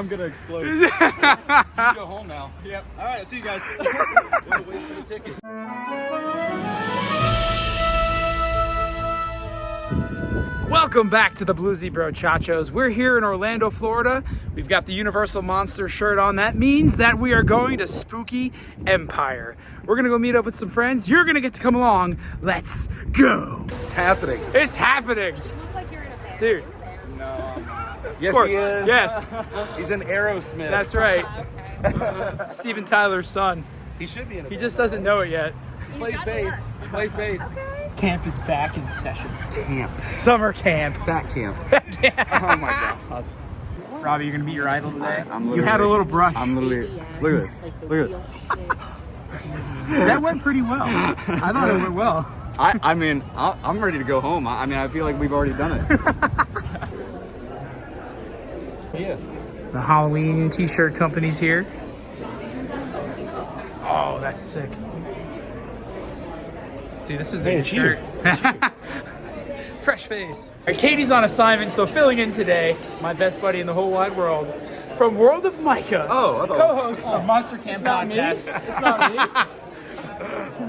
I'm gonna explode. You can go home now. Yep. All right, I'll see you guys. Wait for the ticket. Welcome back to the Bluesy Bro Chachos. We're here in Orlando, Florida. We've got the Universal Monster shirt on. That means that we are going to Spooky Empire. We're gonna go meet up with some friends. You're gonna get to come along. Let's go. It's happening. It's happening. You look like you're in a band. Dude. No, I'm not. Of Yes, course. he is. Yes. He's an Aerosmith. That's right. Okay. Steven Tyler's son. He should be in a He band. just doesn't know it yet. He plays bass. He plays bass. Camp is back in session. Camp. Summer camp. Fat camp. Yeah. Oh my god. Robbie, you're gonna meet your idol today? I'm You had a little brush. I'm literally. Look at this. Look at this. That went pretty well. I thought it went well. I mean, I'm ready to go home. I mean, I feel like we've already done it. Yeah. The Halloween t-shirt company's here. Oh, that's sick. Dude, this is the Hey, new it's you. shirt. Fresh face. All right, Katie's on assignment, so filling in today, my best buddy in the whole wide world, from World of Micah. Oh, I thought- co-host of Monster Camp Podcast. It's not me.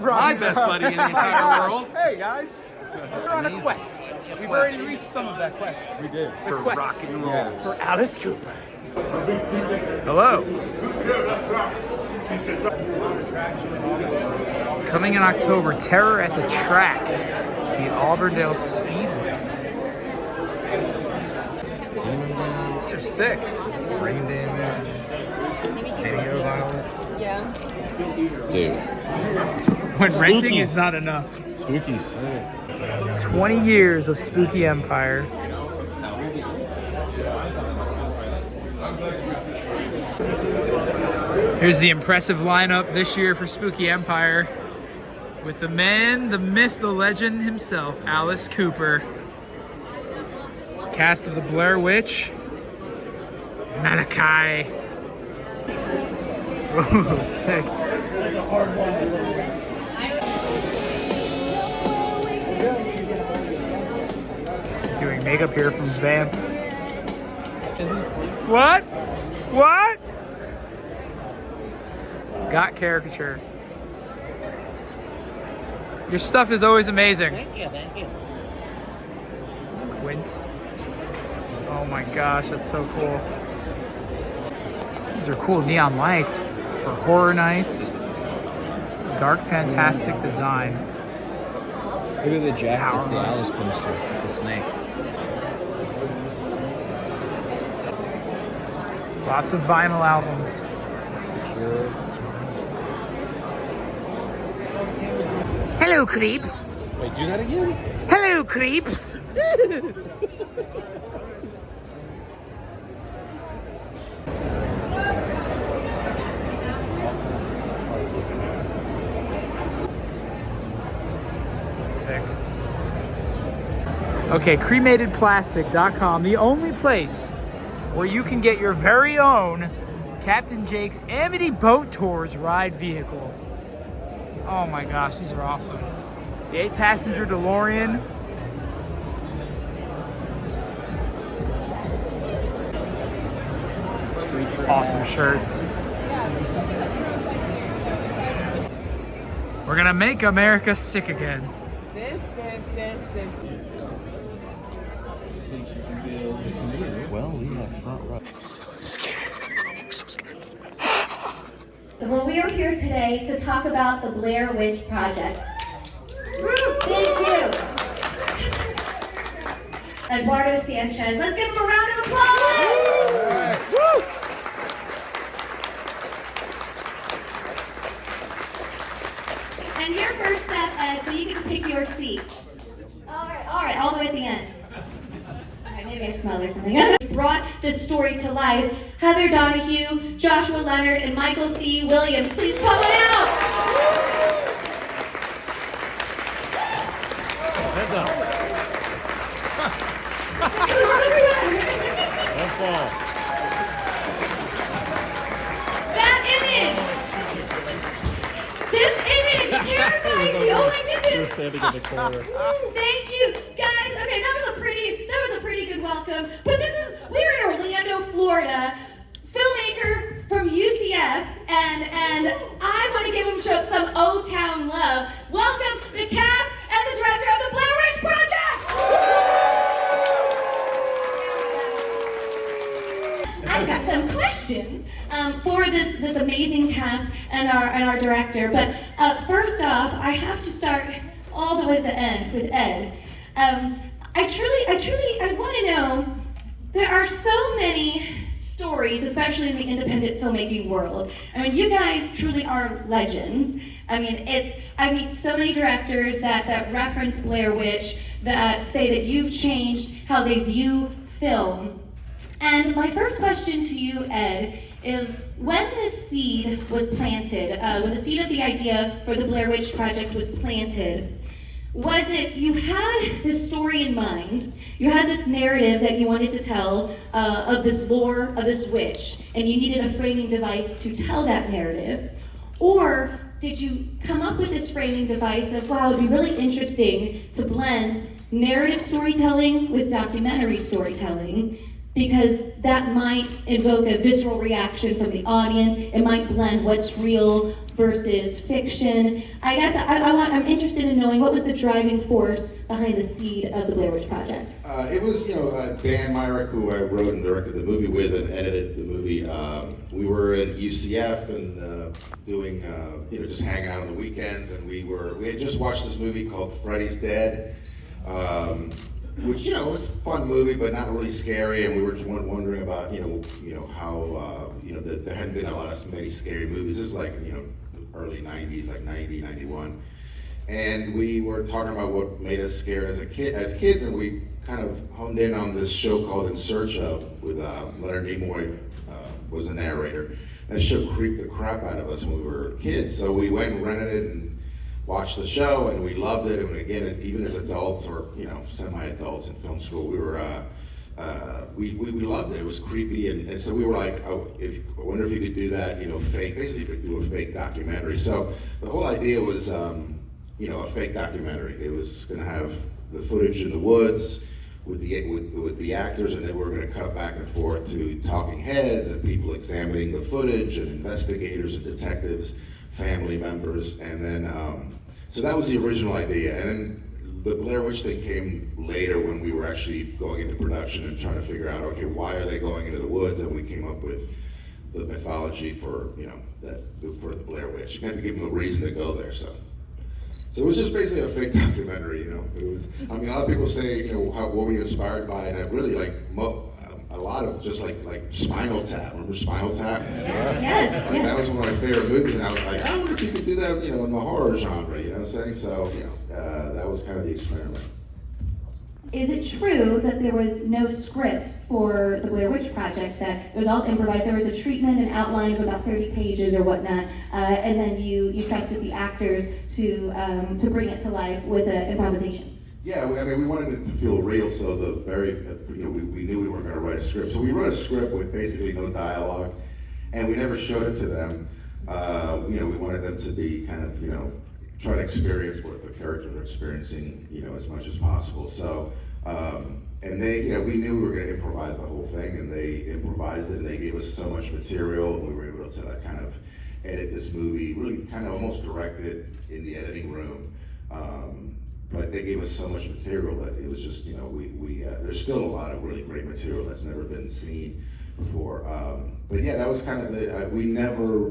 My best buddy in the entire world. Hey guys, we're on a quest. We've already reached some of that quest. We did. The For quest rock and roll. for Alice Cooper. Hello. Coming in October, Terror at the Track, the Auburndale Speedway. These are sick. Brain damage. Video violence. Yeah. Dude. When renting Spookies. is not enough. Spookies. 20 years of Spooky Empire. Here's the impressive lineup this year for Spooky Empire with the man, the myth, the legend himself, Alice Cooper. Cast of the Blair Witch, Malachi. Oh, sick. Doing makeup here from Vamp. What? What? Got caricature. Your stuff is always amazing. Thank you. Quint. Oh my gosh, that's so cool. These are cool neon lights for horror nights. Dark, fantastic design. Look at the jacket. It's the Power. Alice poster. The snake. Lots of vinyl albums. Sure. Hello, creeps. Wait, do that again? Hello, creeps. Sick. Okay, crematedplastic.com, the only place where you can get your very own Captain Jake's Amity Boat Tours ride vehicle. Oh my gosh, these are awesome. The 8-passenger DeLorean. Awesome shirts. We're gonna make America sick again. This. Well, we have front row. So scared. You're so scared. Well, we are here today to talk about the Blair Witch Project. Thank you. Eduardo Sanchez. Let's give him a round of applause. Woo! And your first step, Ed, so you can pick your seat. All right, all the way at the end. All right, maybe I smell or something. Brought this story to life. Heather Donahue, Joshua Leonard, and Michael C. Williams. Please come on out. Heads up. That's all. That image! This image terrifies you! Oh my goodness! Standing in the corner. Thank you, guys. Okay, that was a pretty good welcome. But we're in Orlando, Florida, from UCF, and I want to give him some Old Town love. Welcome the cast and the director of the Blair Witch Project. I've got some questions for this amazing cast and our director. But first off, I have to start all the way at the end with Ed. I want to know, there are so many stories, especially in the independent filmmaking world. I mean, you guys truly are legends. I mean, so many directors that reference Blair Witch, that say that you've changed how they view film. And my first question to you, Ed, is when this seed was planted, when the seed of the idea for the Blair Witch Project was planted, was it you had this story in mind, you had this narrative that you wanted to tell of this lore of this witch, and you needed a framing device to tell that narrative? Or did you come up with this framing device of, wow, it'd be really interesting to blend narrative storytelling with documentary storytelling, because that might evoke a visceral reaction from the audience. It might blend what's real versus fiction. I guess I'm interested in knowing what was the driving force behind the seed of the Blair Witch Project. It was, Dan Myrick, who I wrote and directed the movie with and edited the movie. We were at UCF and doing, just hanging out on the weekends, and we had just watched this movie called Freddy's Dead. Which was a fun movie, but not really scary. And we were just wondering about, how, that there hadn't been many scary movies. This is like, early 90s, like 90, 91. And we were talking about what made us scared as kids, and we kind of honed in on this show called In Search Of, with Leonard Nimoy was the narrator. That show creeped the crap out of us when we were kids. So we went and rented it and watched the show, and we loved it. And again, even as adults or semi-adults in film school, we were we loved it. It was creepy, and so we were like, oh, I wonder if you could do that, basically you could do a fake documentary. So the whole idea was, a fake documentary. It was going to have the footage in the woods with the actors, and then we were going to cut back and forth to talking heads and people examining the footage, and investigators and detectives, family members, and then so that was the original idea. And then the Blair Witch thing came later when we were actually going into production and trying to figure out, okay, why are they going into the woods? And we came up with the mythology for for the Blair Witch. You had to give them a reason to go there. So it was just basically a fake documentary. It was. I mean, a lot of people say, what were you inspired by? And I really a lot of just like Spinal Tap. Remember Spinal Tap? Yes. That was one of my favorite movies, and I was like, I wonder if you could do that, in the horror genre. You know what I'm saying? So, that was kind of the experiment. Is it true that there was no script for the Blair Witch Project, that it was all improvised? There was a treatment and outline of about 30 pages or whatnot, and then you trusted the actors to bring it to life with an improvisation? Yeah, we wanted it to feel real, so we knew we weren't going to write a script. So we wrote a script with basically no dialogue, and we never showed it to them. We wanted them to be kind of, try to experience what the characters are experiencing, as much as possible. So, and they, we knew we were going to improvise the whole thing, and they improvised it, and they gave us so much material, and we were able to kind of edit this movie, really kind of almost direct it in the editing room. But they gave us so much material that it was just, there's still a lot of really great material that's never been seen before. But yeah, that was kind of we never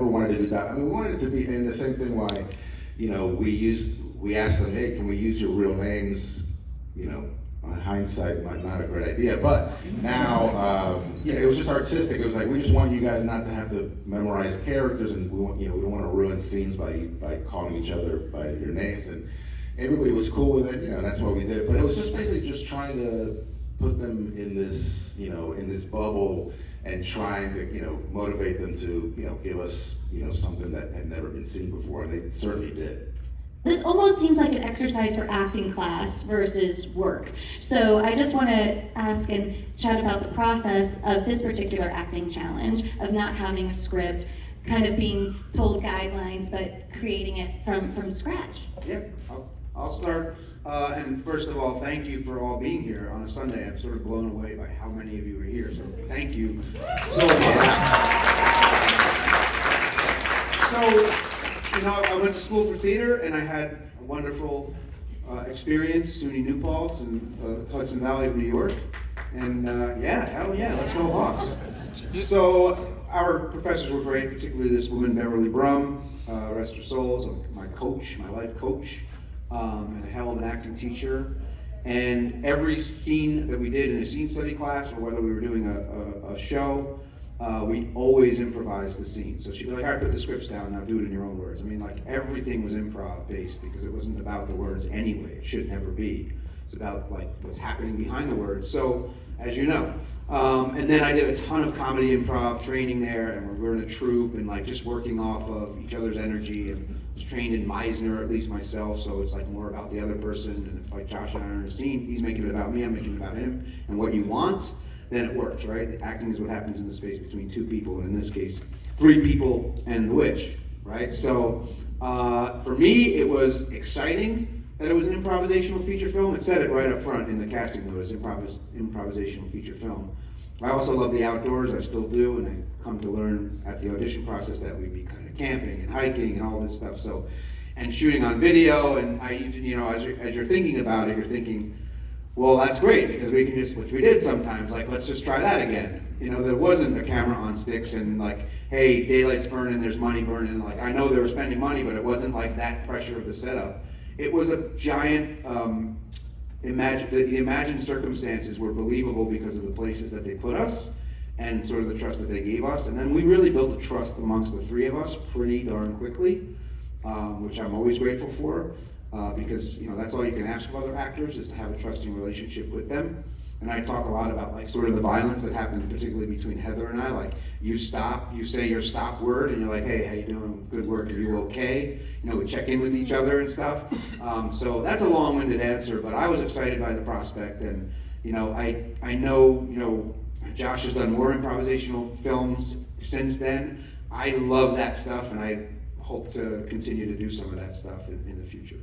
wanted to do that. I mean, we wanted it to be, and the same thing why, we asked them, hey, can we use your real names? On hindsight, not a great idea, but now, it was just artistic. It was like, we just want you guys not to have to memorize characters, and we don't want to ruin scenes by calling each other by your names, and everybody was cool with it, that's what we did. But it was just basically just trying to put them in this, in this bubble, and trying to, motivate them to, give us, something that had never been seen before, and they certainly did. This almost seems like an exercise for acting class versus work. So I just want to ask and chat about the process of this particular acting challenge, of not having a script, kind of being told guidelines, but creating it from scratch. Yep, I'll start. And first of all, thank you for all being here on a Sunday. I'm sort of blown away by how many of you are here, so thank you so much. So, I went to school for theater, and I had a wonderful experience, SUNY New Paltz in Hudson Valley of New York. And hell yeah, let's go Hawks. So our professors were great, particularly this woman, Beverly Brum, rest her soul, my coach, my life coach, and a hell of an acting teacher. And every scene that we did in a scene study class, or whether we were doing a show, we always improvised the scene. So she'd be like, all right, put the scripts down, now do it in your own words. I mean, like, everything was improv based because it wasn't about the words anyway. It should never be. It's about, like, what's happening behind the words. So, as you know. And then I did a ton of comedy improv training there, and we were in a troupe, and like just working off of each other's energy, and was trained in Meisner, at least myself, so it's like more about the other person, and if like Josh and I are in a scene, he's making it about me, I'm making it about him, and what you want, then it works, right? Acting is what happens in the space between two people, and in this case, three people and the witch, right? So for me, it was exciting that it was an improvisational feature film. It said it right up front in the casting notice, improvisational feature film. I also love the outdoors, I still do, and I come to learn at the audition process that we'd be kind of camping and hiking and all this stuff. So, and shooting on video, and I even, as you're thinking about it, you're thinking, well, that's great, because we can just, which we did sometimes, like, let's just try that again. There wasn't a camera on sticks and like, hey, daylight's burning, there's money burning. Like, I know they were spending money, but it wasn't like that pressure of the setup. It was a giant, the imagined circumstances were believable because of the places that they put us and sort of the trust that they gave us. And then we really built a trust amongst the three of us pretty darn quickly, which I'm always grateful for, because that's all you can ask of other actors, is to have a trusting relationship with them. And I talk a lot about like sort of the violence that happened, particularly between Heather and I. Like, you say your stop word, and you're like, hey, how you doing? Good work. Are you okay? We check in with each other and stuff. So that's a long-winded answer, but I was excited by the prospect, and I know Josh has done more improvisational films since then. I love that stuff, and I hope to continue to do some of that stuff in the future.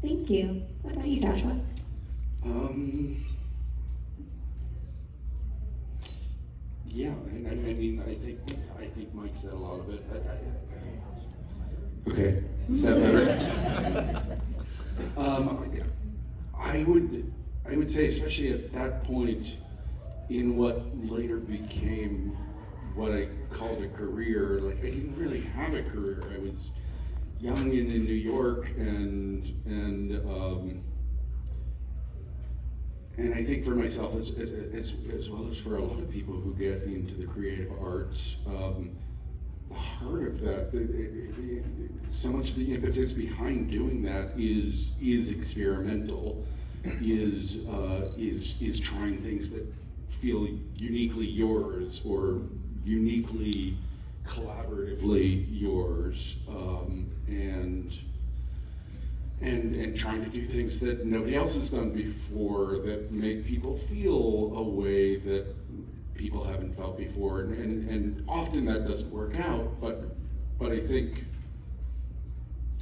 Thank you. What about you, Joshua? Yeah, I mean, I think Mike said a lot of it. Okay, is that better? I would say, especially at that point in what later became what I called a career, like, I didn't really have a career. I was young and in New York, and I think for myself, as well as for a lot of people who get into the creative arts, the heart of that, so much of the impetus behind doing that is experimental, is trying things that feel uniquely yours or uniquely collaboratively yours, and trying to do things that nobody else has done before, that make people feel a way that people haven't felt before, and often that doesn't work out, but I think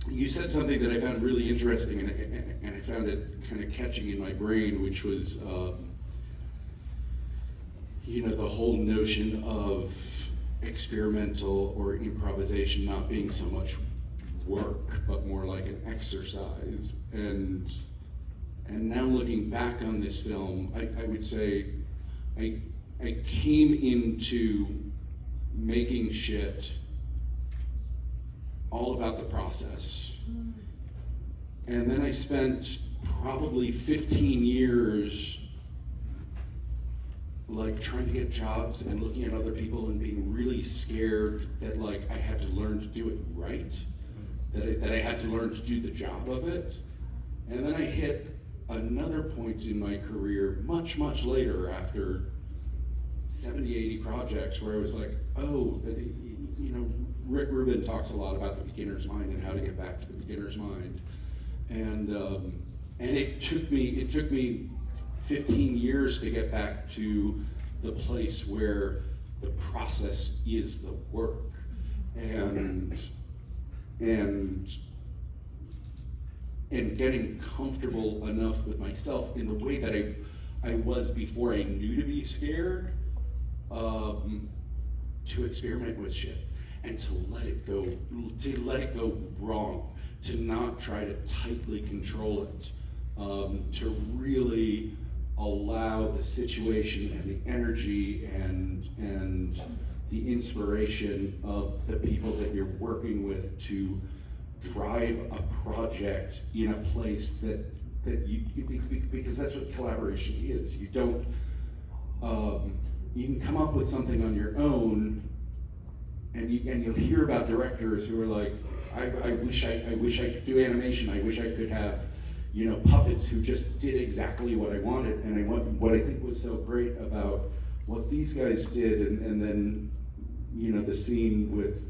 you said something that I found really interesting, and I found it kind of catching in my brain, which was the whole notion of experimental or improvisation not being so much work, but more like an exercise. And now looking back on this film, I would say I came into making shit all about the process. And then I spent probably 15 years like trying to get jobs and looking at other people and being really scared that like I had to learn to do it right, that I had to learn to do the job of it. And then I hit another point in my career much later, after 70, 80 projects, where I was like, oh, Rick Rubin talks a lot about the beginner's mind and how to get back to the beginner's mind. And it took me 15 years to get back to the place where the process is the work, and getting comfortable enough with myself in the way that I was before I knew to be scared, to experiment with shit and to let it go wrong, to not try to tightly control it, to really allow the situation and the energy and the inspiration of the people that you're working with to drive a project in a place that you because that's what collaboration is. You don't you can come up with something on your own, and you'll hear about directors who are like, I wish I could do animation. I wish I could have, puppets who just did exactly what I wanted. And what I think was so great about what these guys did, and then, the scene with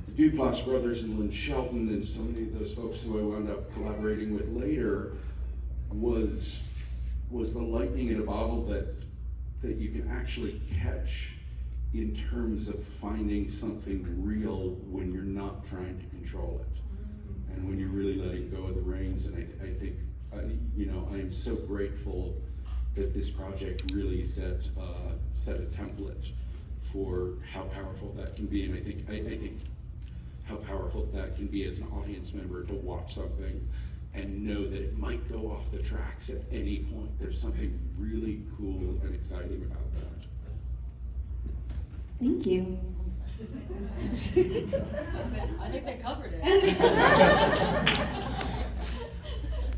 the Duplass brothers and Lynn Shelton and so many of those folks who I wound up collaborating with later was the lightning in a bottle that you can actually catch in terms of finding something real when you're not trying to control it, and when you're really letting go of the reins. And I think, I am so grateful that this project really set a template for how powerful that can be. And I think how powerful that can be as an audience member to watch something and know that it might go off the tracks at any point. There's something really cool and exciting about that. Thank you. I think they covered it.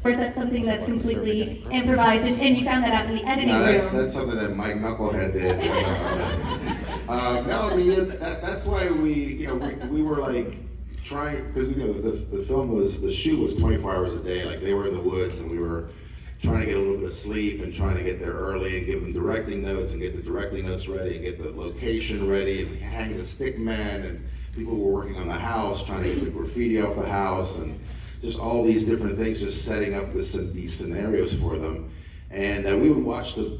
Or is that something that's completely improvised, and you found that out in the editing No, room? that's something that Mike Knucklehead did. No, I mean, that's why we were like trying, because the film the shoot was 24 hours a day. Like, they were in the woods, and we were trying to get a little bit of sleep and trying to get there early and give them directing notes and get the directing notes ready and get the location ready and hang the stick man, and people were working on the house trying to get the graffiti off the house and just all these different things, just setting up these scenarios for them. And we would watch the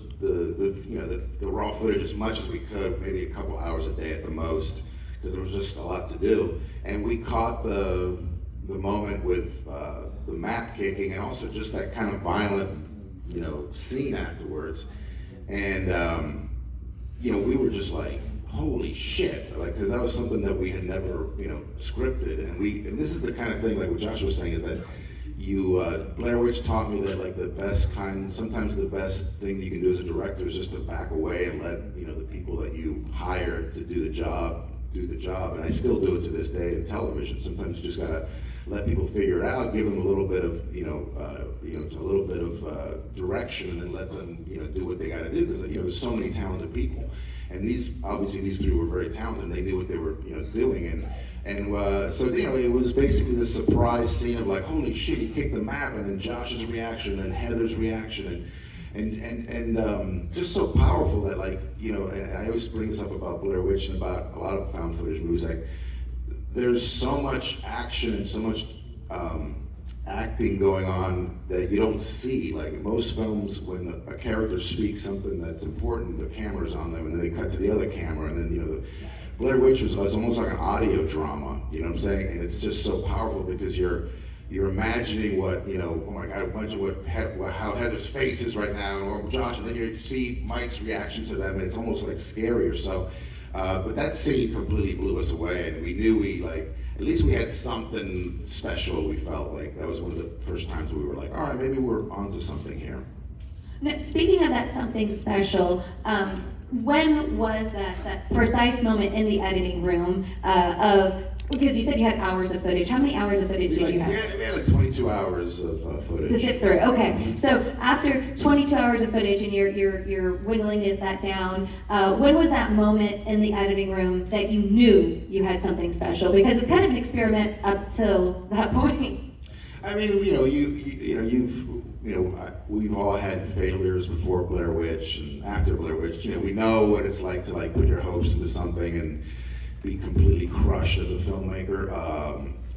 raw footage as much as we could, maybe a couple hours a day at the most, because there was just a lot to do. And we caught the moment with the map kicking, and also just that kind of violent, scene afterwards. And we were just like, holy shit, like, because that was something that we had never, scripted. And this is the kind of thing, like what Josh was saying, is that Blair Witch taught me that, like, sometimes the best thing you can do as a director is just to back away and let, the people that you hire to do the job. And I still do it to this day in television. Sometimes you just gotta let people figure it out, give them a little bit of, direction, and then let them, do what they gotta do, because, there's so many talented people. And these three were very talented, and they knew what they were, doing. So it was basically the surprise scene of like, holy shit, he kicked the map, and then Josh's reaction and Heather's reaction, and just so powerful that, like, and I always bring this up about Blair Witch and about a lot of found footage movies, like, there's so much action and so much acting going on that you don't see. Like, in most films, when a character speaks something that's important, the camera's on them, and then they cut to the other camera, and then, the Blair Witch was almost like an audio drama, you know what I'm saying? And it's just so powerful because you're imagining what, oh my God, a bunch of how Heather's face is right now, or Josh, and then you see Mike's reaction to them, and it's almost like scary or so. But that scene completely blew us away, and we knew at least we had something special. We felt like that was one of the first times we were like, all right, maybe we're onto something here. Now, speaking of that something special, when was that precise moment in the editing room because you said you had hours of footage. How many hours of footage did you have? We had like 22 hours of footage. To sift through, okay. So after 22 hours of footage and you're whittling that down, when was that moment in the editing room that you knew you had something special? Because it's kind of an experiment up till that point. I mean, we've all had failures before Blair Witch and after Blair Witch. We know what it's like to, like, put your hopes into something and be completely crushed as a filmmaker,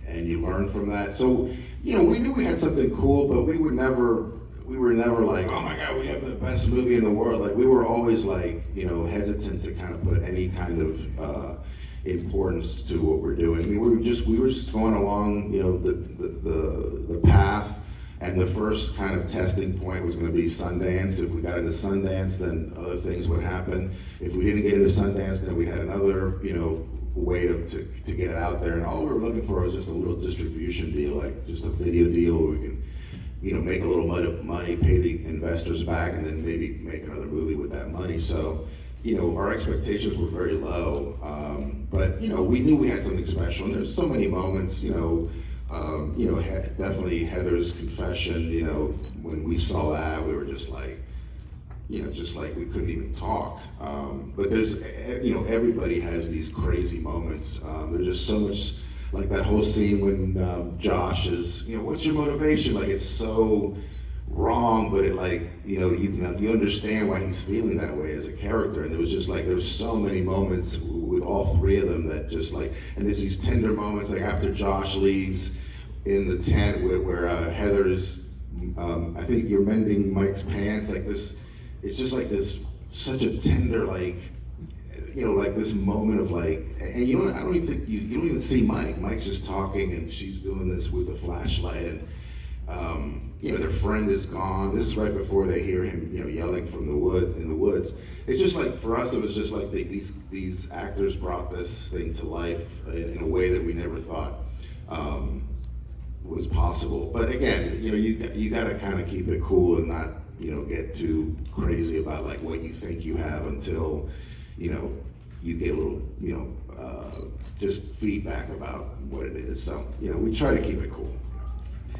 and you learn from that. So, we knew we had something cool, but we were never like, oh my God, we have the best movie in the world. Like, we were always like, hesitant to kind of put any kind of importance to what we're doing. I mean, we were just going along, the path And the first kind of testing point was going to be Sundance. If we got into Sundance, then other things would happen. If we didn't get into Sundance, then we had another, way to get it out there. And all we were looking for was just a little distribution deal, like just a video deal where we can, make a little money, pay the investors back, and then maybe make another movie with that money. So, our expectations were very low. But, we knew we had something special. And there's so many moments, definitely Heather's confession, when we saw that, we were just like, just like we couldn't even talk. But there's, everybody has these crazy moments. There's just so much, like that whole scene when Josh is, what's your motivation? Like, it's so wrong, but it like, you understand why he's feeling that way as a character. And it was just like, there's so many moments with all three of them that just like, and there's these tender moments, like after Josh leaves in the tent where Heather's, I think you're mending Mike's pants, like this, it's just like this, such a tender, like, like this moment of like, and I don't even think, you don't even see Mike. Mike's just talking and she's doing this with the flashlight, and their friend is gone. This is right before they hear him, yelling from in the woods. It's just like, for us, it was just like these actors brought this thing to life in a way that we never thought was possible. But again, you got to kind of keep it cool and not, get too crazy about like what you think you have until, you get a little, just feedback about what it is. So, we try to keep it cool.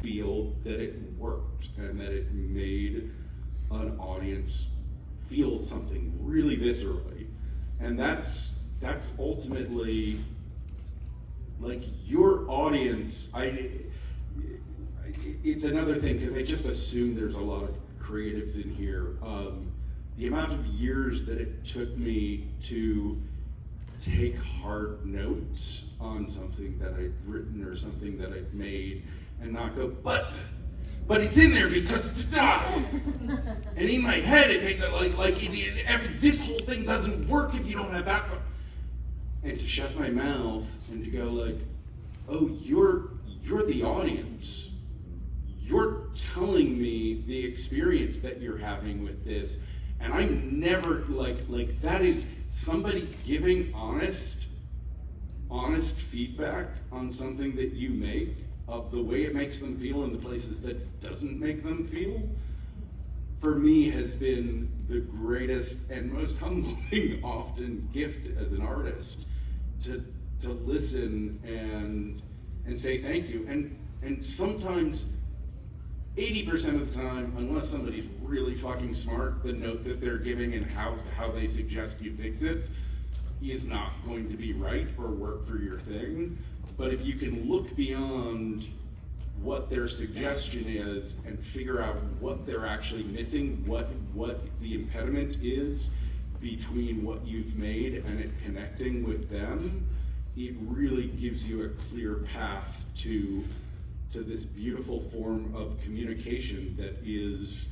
Feel that it worked and that it made an audience feel something really viscerally. And that's ultimately, like, your audience, it's another thing, because I just assume there's a lot of creatives in here. The amount of years that it took me to take hard notes on something that I'd written or something that I'd made and not go, but it's in there because and in my head it made this whole thing doesn't work if you don't have that. And to shut my mouth and to go like, oh, you're the audience. You're telling me the experience that you're having with this, and I'm never like that is somebody giving honest feedback on something that you make, of the way it makes them feel in the places that doesn't make them feel, for me has been the greatest and most humbling often gift as an artist, to listen and say thank you. And sometimes 80% of the time, unless somebody's really fucking smart, the note that they're giving and how they suggest you fix it is not going to be right or work for your thing. But if you can look beyond what their suggestion is and figure out what they're actually missing, what the impediment is between what you've made and it connecting with them, it really gives you a clear path to this beautiful form of communication that is,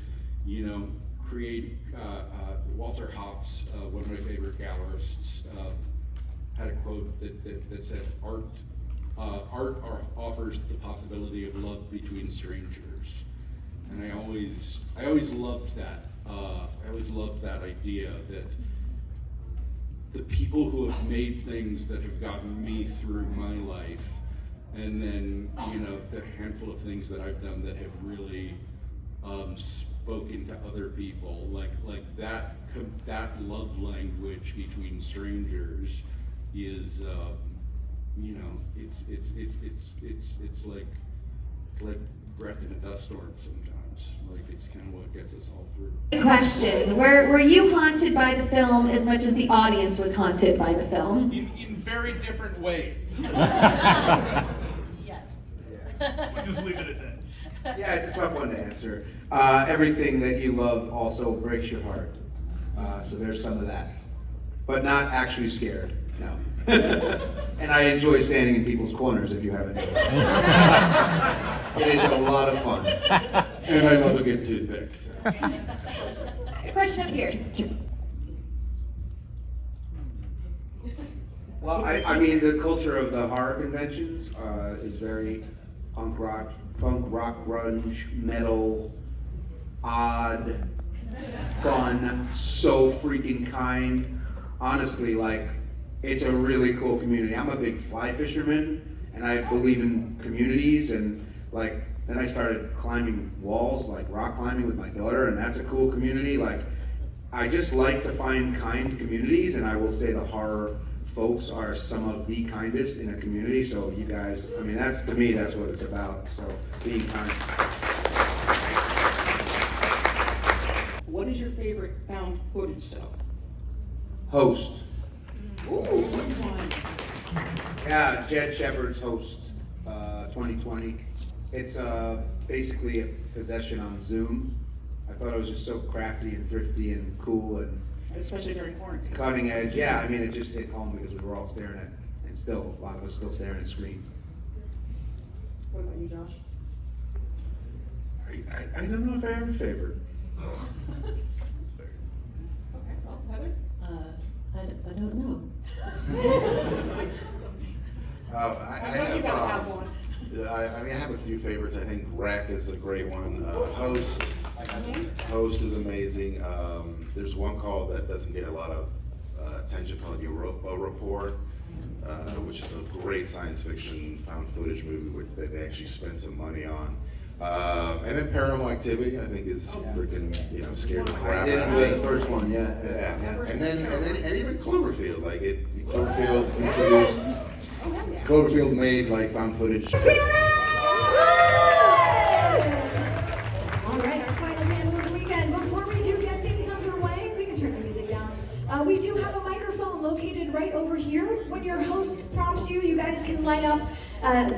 create, Walter Hobbs, one of my favorite gallerists, had a quote that said, art offers the possibility of love between strangers. And I always loved that. I always loved that idea that the people who have made things that have gotten me through my life, and then, the handful of things that I've done that have really spoken to other people, like that love language between strangers is, it's like breath in a dust storm sometimes. Like, it's kind of what gets us all through. Question: Were you haunted by the film as much as the audience was haunted by the film? In very different ways. Yes. We'll just leave it at that. Yeah, it's a tough one to answer. Everything that you love also breaks your heart. So there's some of that. But not actually scared, no. And I enjoy standing in people's corners if you haven't noticed. It is a lot of fun. And I love a good toothpick. So. Question up here. Well, I mean, the culture of the horror conventions is very punk rock, grunge, metal, odd, fun, so freaking kind. Honestly, like, it's a really cool community. I'm a big fly fisherman, and I believe in communities, and like, then I started climbing walls, like rock climbing with my daughter, and that's a cool community. Like, I just like to find kind communities, and I will say the horror folks are some of the kindest in a community. So you guys, I mean, that's, to me, that's what it's about. So being kind. What is your favorite found footage show? Host. Ooh, which one? Yeah, Jed Shepard's Host, 2020. It's basically a possession on Zoom. I thought it was just so crafty and thrifty and cool and Especially during quarantine. cutting edge. Yeah, I mean, it just hit home because we were all staring at, and still, a lot of us still staring at screens. What about you, Josh? I don't know if I have a favorite. Okay, well, Heather? I don't know. I know you gotta have one. I mean, I have a few favorites. I think Wreck is a great one. Host is amazing. There's one called that doesn't get a lot of attention called Europa Report, which is a great science fiction found footage movie that they actually spent some money on. And then Paranormal Activity, I think, is freaking, scared the crap out of me. The first one, yeah. And then even Cloverfield, Cloverfield introduced. Cloverfield made found footage. All right, our final panel of the weekend. Before we do get things underway, we can turn the music down. We do have a microphone located right over here. When your host prompts you, you guys can line up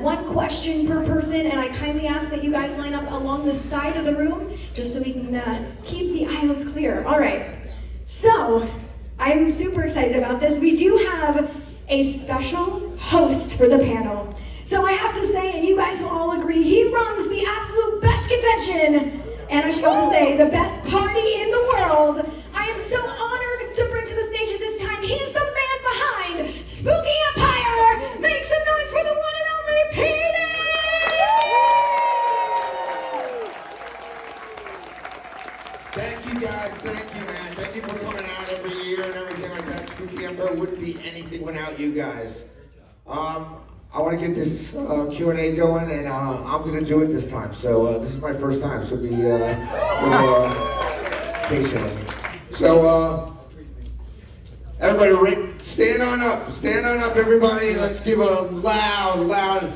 one question per person, and I kindly ask that you guys line up along the side of the room, just so we can keep the aisles clear. All right, so I'm super excited about this. We do have a special host for the panel. So I have to say, and you guys will all agree, he runs the absolute best convention, and I should also say, the best party in the world. I am so honored to bring to the stage at this time, he's the man behind Spooky Empire. Make some noise for the one and only Peter! Thank you guys, thank you, man. Thank you for coming out every year and everything like that. Spooky Empire wouldn't be anything without you guys. I want to get this Q&A going, and I'm going to do it this time. So this is my first time, so be patient with me. So everybody, stand on up, everybody. Let's give a loud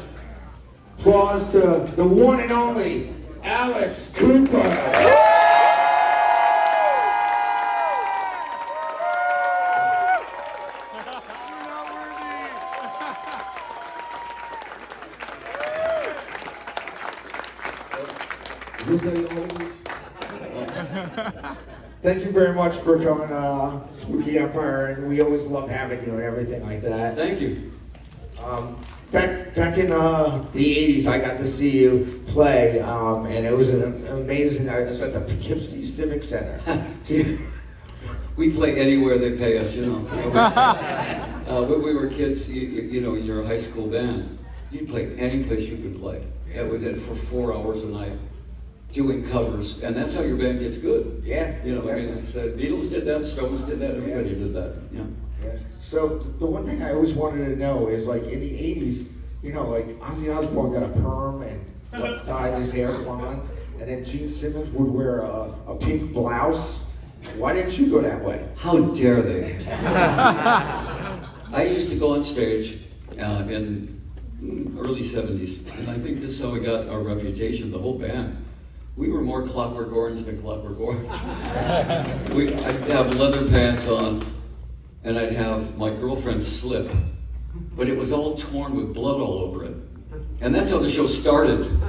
applause to the one and only Alice Cooper. Thank you very much for coming, Spooky Empire, and we always love having you and everything like that. Thank you. Back in the 80s, I got to see you play, and it was an amazing. I was at the Poughkeepsie Civic Center. We play anywhere they pay us, When we were kids, in your high school band, you'd play any place you could play. That was it for 4 hours a night, doing covers, and that's how your band gets good. Yeah. It's, Beatles did that, Stones did that, everybody did that. Yeah. So the one thing I always wanted to know is, in the 80s, Ozzy Osbourne got a perm and dyed his hair blonde, and then Gene Simmons would wear a pink blouse. Why didn't you go that way? How dare they? I used to go on stage in early 70s, and I think this is how we got our reputation, the whole band. We were more Clockwork Orange than Clockwork Orange. I'd have leather pants on, and I'd have my girlfriend's slip, but it was all torn with blood all over it. And that's how the show started.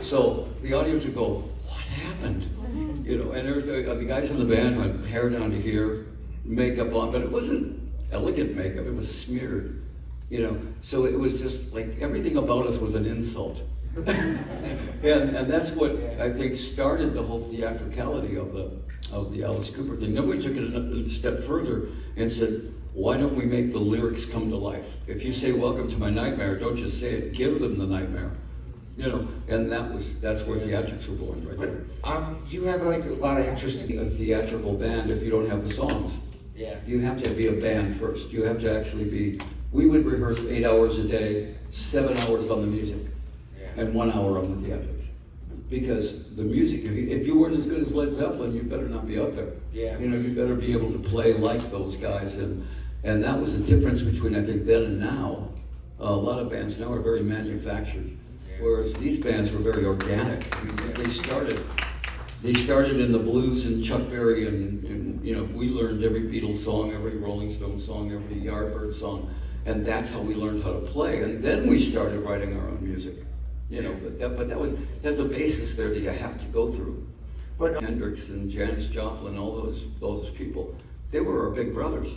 So the audience would go, what happened? And there's the guys in the band had hair down to here, makeup on, but it wasn't elegant makeup, it was smeared. So it was just like everything about us was an insult. and that's what I think started the whole theatricality of the Alice Cooper thing. Then we took it a step further and said, why don't we make the lyrics come to life? If you say, welcome to my nightmare, don't just say it, give them the nightmare. You know, and that's where theatrics were born right there. You had like a lot of interest in A theatrical band, if you don't have the songs, yeah. you have to be a band first. You have to actually be, we would rehearse 8 hours a day, 7 hours on the music, and 1 hour on the theatrics. Because the music, if you weren't as good as Led Zeppelin, you better not be up there. Yeah. You know, you better be able to play like those guys. And that was the difference between, I think, then and now. A lot of bands now are very manufactured, whereas these bands were very organic. I mean, they started in the blues and Chuck Berry, and you know, we learned every Beatles song, every Rolling Stones song, every Yardbird song, and that's how we learned how to play. And then we started writing our own music. You know, that's a basis there that you have to go through. But Hendrix and Janis Joplin, all those people, they were our big brothers.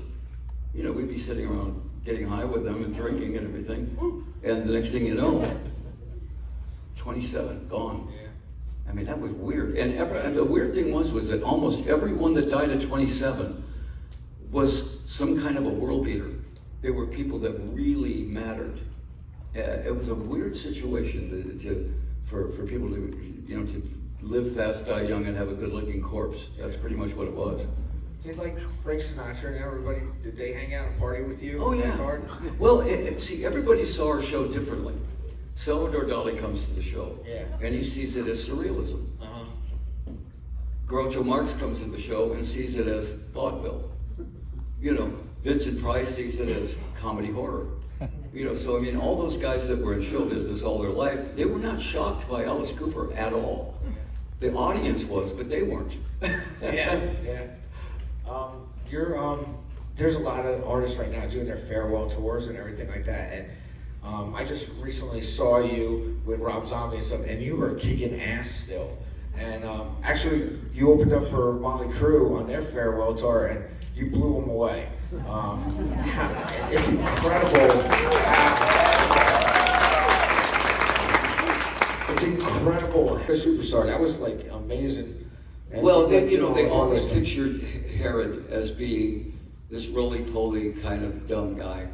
You know, we'd be sitting around getting high with them and drinking and everything, and the next thing you know, 27 gone. I mean, that was weird. And the weird thing was that almost everyone that died at 27 was some kind of a world beater. They were people that really mattered. It was a weird situation for people to, you know, to live fast, die young, and have a good-looking corpse. That's pretty much what it was. Did like Frank Sinatra and everybody, did they hang out and party with you? Oh yeah. Well, see, everybody saw our show differently. Salvador Dali comes to the show, and he sees it as surrealism. Groucho Marx comes to the show and sees it as vaudeville. You know, Vincent Price sees it as comedy horror. You know, so I mean, all those guys that were in show business all their life, they were not shocked by Alice Cooper at all. The audience was, but they weren't. There's a lot of artists right now doing their farewell tours and everything like that, and I just recently saw you with Rob Zombie and stuff, and you were kicking ass still. And actually, you opened up for Motley Crue on their farewell tour, and you blew them away. It's incredible. It's incredible. A superstar. That was like amazing. And well, you know, they always pictured Herod as being this roly-poly kind of dumb guy,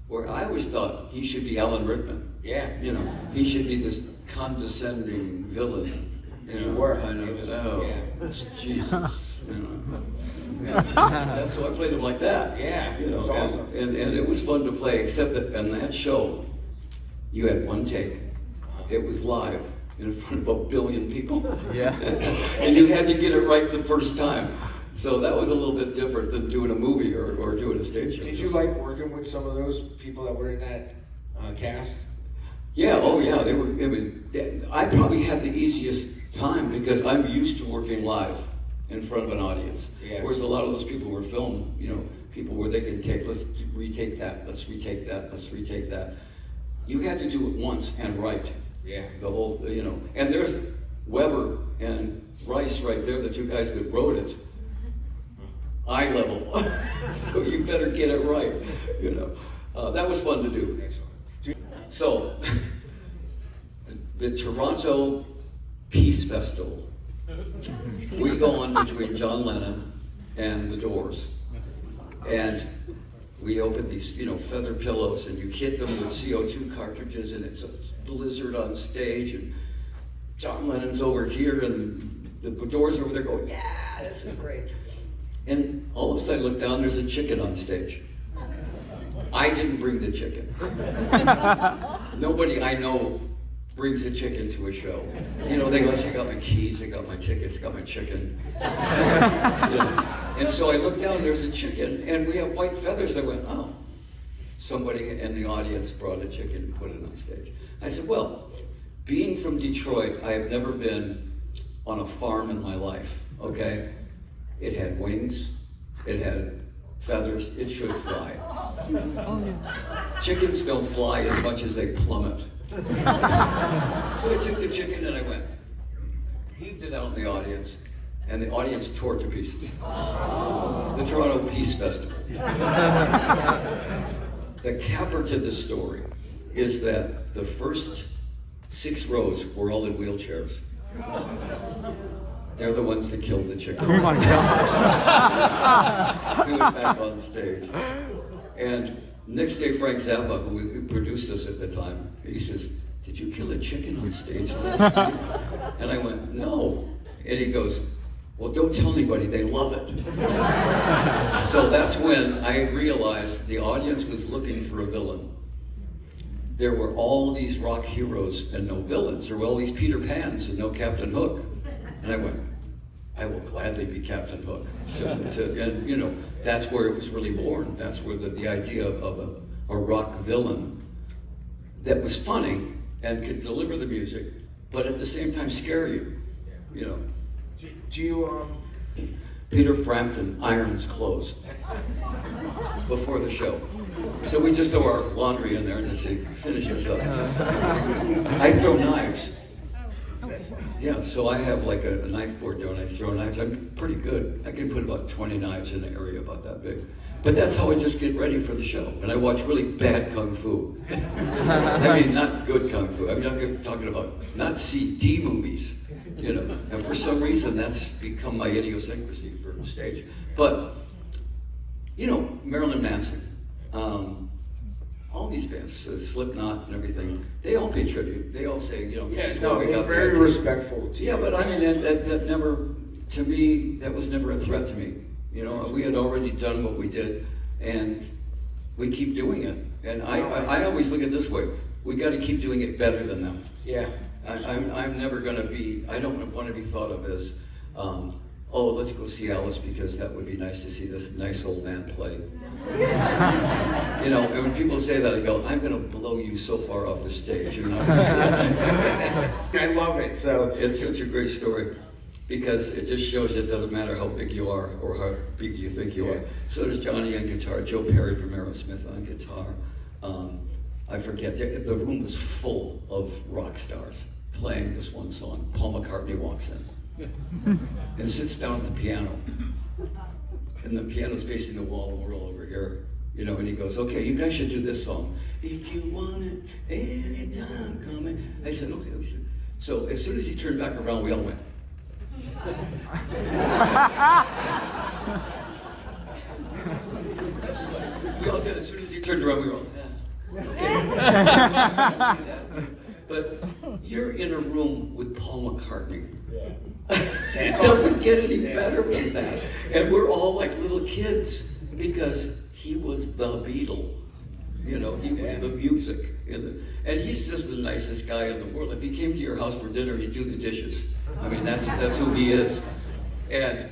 where I always thought he should be Alan Rickman. Yeah. You know, he should be this condescending villain. You were kind of, Jesus. You know. That's so I played him like that. Yeah, you know, it was awesome. And it was fun to play, except that on that show, you had one take. It was live in front of 1 billion people. Yeah. And you had to get it right the first time. So that was a little bit different than doing a movie or doing a stage show. Did you like working with some of those people that were in that cast? Yeah, oh yeah, they were. I mean, I probably had the easiest time because I'm used to working live in front of an audience. Yeah. Whereas a lot of those people were filmed, you know, people where they can take, let's retake that, let's retake that, let's retake that. You had to do it once and right. Yeah. The whole, you know, and there's Weber and Rice right there, the two guys that wrote it. Eye level. So you better get it right, you know. That was fun to do. So, the Toronto Peace Festival, we go on between John Lennon and the Doors, and we open these, you know, feather pillows, and you hit them with CO2 cartridges, and it's a blizzard on stage, and John Lennon's over here, and the Doors are over there going, yeah, this is great. And all of a sudden I look down, there's a chicken on stage. I didn't bring the chicken. Nobody I know brings a chicken to a show. You know, they go, I got my keys, I got my tickets, I got my chicken. And so I look down, there's a chicken, and we have white feathers. I went, oh. Somebody in the audience brought a chicken and put it on stage. I said, well, being from Detroit, I have never been on a farm in my life, okay? It had wings, it had feathers, it should fly. Chickens don't fly as much as they plummet. So I took the chicken and I went, heaved it out in the audience, and the audience tore it to pieces. The Toronto Peace Festival. The capper to this story is that the first 6 rows were all in wheelchairs. They're the ones that killed the chicken. Oh my God. Threw it back on stage. And next day, Frank Zappa, who produced us at the time, he says, "Did you kill a chicken on stage last night?" And I went, "No." And he goes, "Well, don't tell anybody, they love it." So that's when I realized the audience was looking for a villain. There were all these rock heroes and no villains. There were all these Peter Pans and no Captain Hook. And I went, I will gladly be Captain Hook. And you know, that's where it was really born. That's where the idea of a rock villain that was funny and could deliver the music, but at the same time scare you, you know. Do you, Peter Frampton irons clothes before the show. So we just throw our laundry in there and just say, finish this up. I throw knives. Yeah, so I have like a knife board there and I throw knives. I'm pretty good. I can put about 20 knives in an area about that big. But that's how I just get ready for the show. And I watch really bad kung fu. I mean, not good kung fu. I'm not talking about not CD movies, you know. And for some reason, that's become my idiosyncrasy for stage. But, you know, Marilyn Manson, all these bands, Slipknot and everything, they all pay tribute. They all say, you know, yeah, no, they're very respectful to you. Yeah, but I mean, that never, to me, that was never a threat to me. You know, we had already done what we did, and we keep doing it. And I always look at it this way: we got to keep doing it better than them. Yeah. I'm never going to be. I don't want to be thought of as, oh, let's go see Alice because that would be nice to see this nice old man play. You know, and when people say that, I go, I'm going to blow you so far off the stage. You're not gonna I love it. So it's such a great story. Because it just shows you it doesn't matter how big you are or how big you think you are. So does Johnny on guitar, Joe Perry from Aerosmith on guitar. I forget, the room was full of rock stars playing this one song. Paul McCartney walks in and sits down at the piano. And the piano's facing the wall and we're all over here. You know, and he goes, okay, you guys should do this song. If you want it, anytime coming. I said, okay. So as soon as he turned back around, we all went. We all did. As soon as he turned around, we were all, yeah. Okay. But you're in a room with Paul McCartney. It doesn't get any better than that. And we're all like little kids because he was the Beatle. You know, he was the music. And he's just the nicest guy in the world. If he came to your house for dinner, he'd do the dishes. I mean, that's who he is. And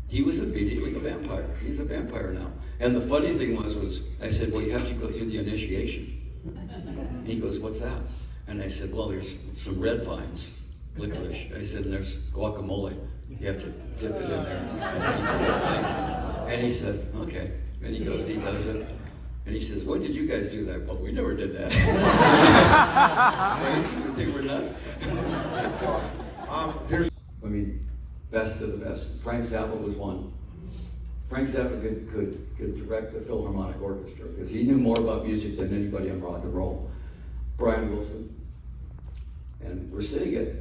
he was immediately a vampire. He's a vampire now. And the funny thing was I said, well, you have to go through the initiation. And he goes, what's that? And I said, well, there's some red vines, licorice. I said, and there's guacamole. You have to dip it in there. And he said, okay. And he goes and he does it. And he says, when did you guys do that? Well, we never did that. They were nuts. That's awesome. I mean, best of the best. Frank Zappa was one. Frank Zappa could direct the Philharmonic Orchestra because he knew more about music than anybody on rock and roll. Brian Wilson. And we're sitting at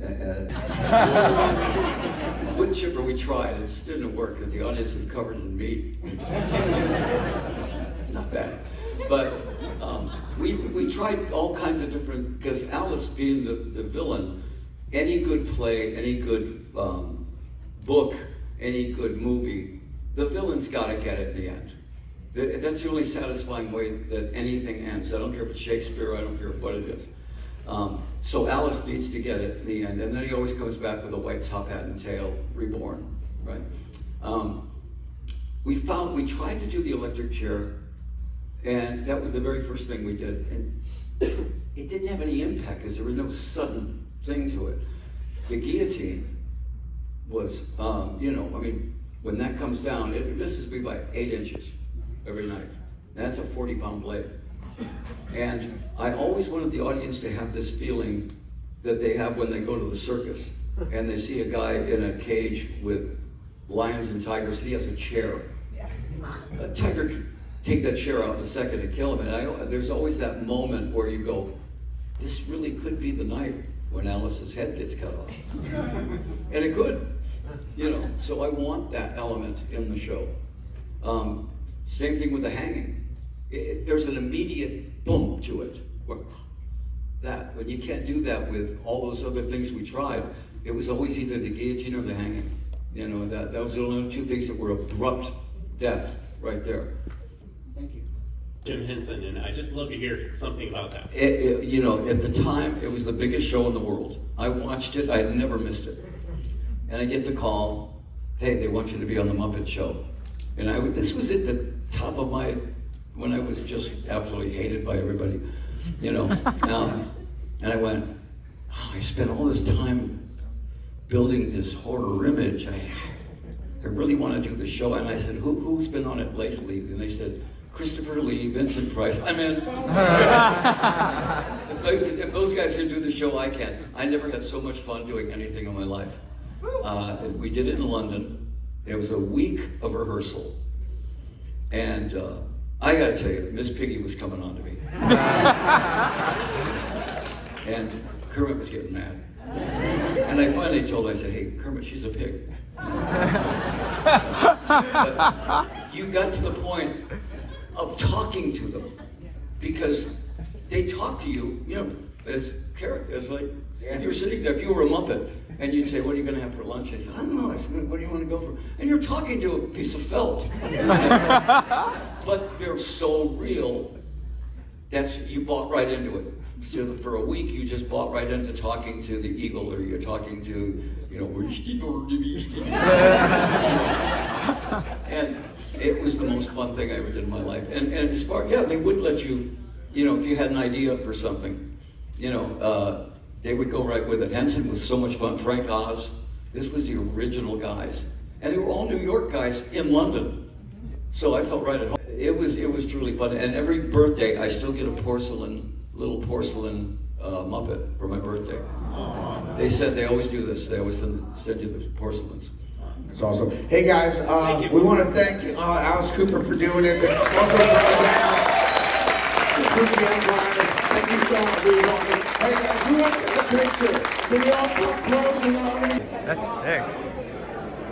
Wood Chipper, we tried. It just didn't work because the audience was covered in meat. Not bad. But we tried all kinds of different, because Alice being the villain, any good play, any good book, any good movie, the villain's got to get it in the end. That's the only satisfying way that anything ends. I don't care if it's Shakespeare, I don't care what it is. So Alice needs to get it in the end, and then he always comes back with a white top hat and tail, reborn, right? We tried to do the electric chair, and that was the very first thing we did, and it didn't have any impact because there was no sudden thing to it. The guillotine was, you know, I mean, when that comes down, it misses me by 8 inches every night. That's a 40-pound blade. And I always wanted the audience to have this feeling that they have when they go to the circus and they see a guy in a cage with lions and tigers, and he has a chair. A tiger could take that chair out in a second and kill him. And there's always that moment where you go, this really could be the night when Alice's head gets cut off. And it could, you know. So I want that element in the show. Same thing with the hanging. there's an immediate boom to it. When you can't do that with all those other things we tried, it was always either the guillotine or the hanging. You know, that was the only two things that were abrupt death right there. Thank you. Jim Henson, and I just love to hear something about that. You know, at the time, it was the biggest show in the world. I watched it, I had never missed it. And I get the call, hey, they want you to be on the Muppet Show. And this was at the top of when I was just absolutely hated by everybody, you know. And I went, oh, I spent all this time building this horror image. I really want to do the show. And I said, who's been on it lately? And they said, Christopher Lee, Vincent Price. I'm in. If those guys can do the show, I can. I never had so much fun doing anything in my life. We did it in London. It was a week of rehearsal. And I gotta tell you, Miss Piggy was coming on to me. And Kermit was getting mad. And I finally told her, I said, hey, Kermit, she's a pig. But you got to the point of talking to them, because they talk to you, you know, as characters. Like, if you were sitting there, if you were a Muppet, and you'd say, what are you going to have for lunch? I said, I don't know. I said, what do you want to go for? And you're talking to a piece of felt. But they're so real, you bought right into it. So for a week, you just bought right into talking to the eagle, or you're talking to, you know, and it was the most fun thing I ever did in my life. And as far, yeah, they would let you, you know, if you had an idea for something, you know, they would go right with it. Henson was so much fun. Frank Oz, this was the original guys. And they were all New York guys in London. So I felt right at home. It was truly fun. And every birthday, I still get a little porcelain Muppet for my birthday. They said they always do this. They always send you the porcelains. That's awesome. Hey guys, we want to thank Alice Cooper for doing this, and also Brian down. Spooky Empire. Thank you so much. It was awesome. Hey guys, who wants to get a picture? Can we all put closing on me? That's sick.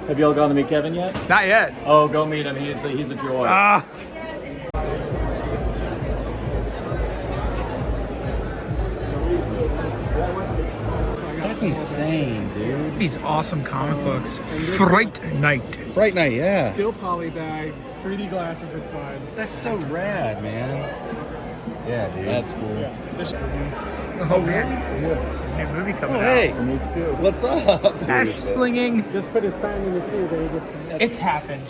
Have y'all gone to meet Kevin yet? Not yet. Oh, go meet him. He's a joy. That's insane, dude. These awesome comic books. Fright Night. Fright Night, yeah. Steel poly bag, 3D glasses inside. That's so rad, man. Yeah, dude. That's cool. Yeah. Oh, yeah? New movie coming out. Hey, what's up? Ash slinging. Just put his sign in the tube. There he gets. It's happened.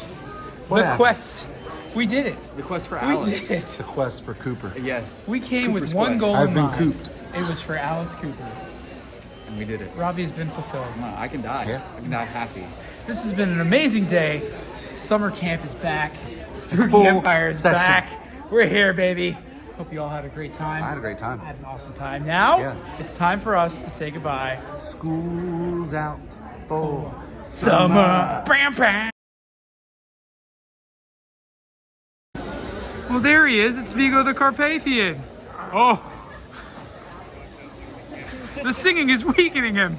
What The happened? quest. We did it. The quest for We Alice. did it. The quest for Cooper. Yes. We came Cooper's with one quest. goal I've in been mind. cooped. It was for Alice Cooper. And we did it. Robbie has been fulfilled. I can die. Yeah. I can die happy. This has been an amazing day. Summer camp is back. Spooky Full Empire is session. back. We're here, baby. Hope you all had a great time. I had a great time. I had an awesome time. Now, Yeah. it's time for us to say goodbye. School's out for Summer. Bam, bam. Well, there he is. It's Vigo the Carpathian. Oh. The singing is weakening him.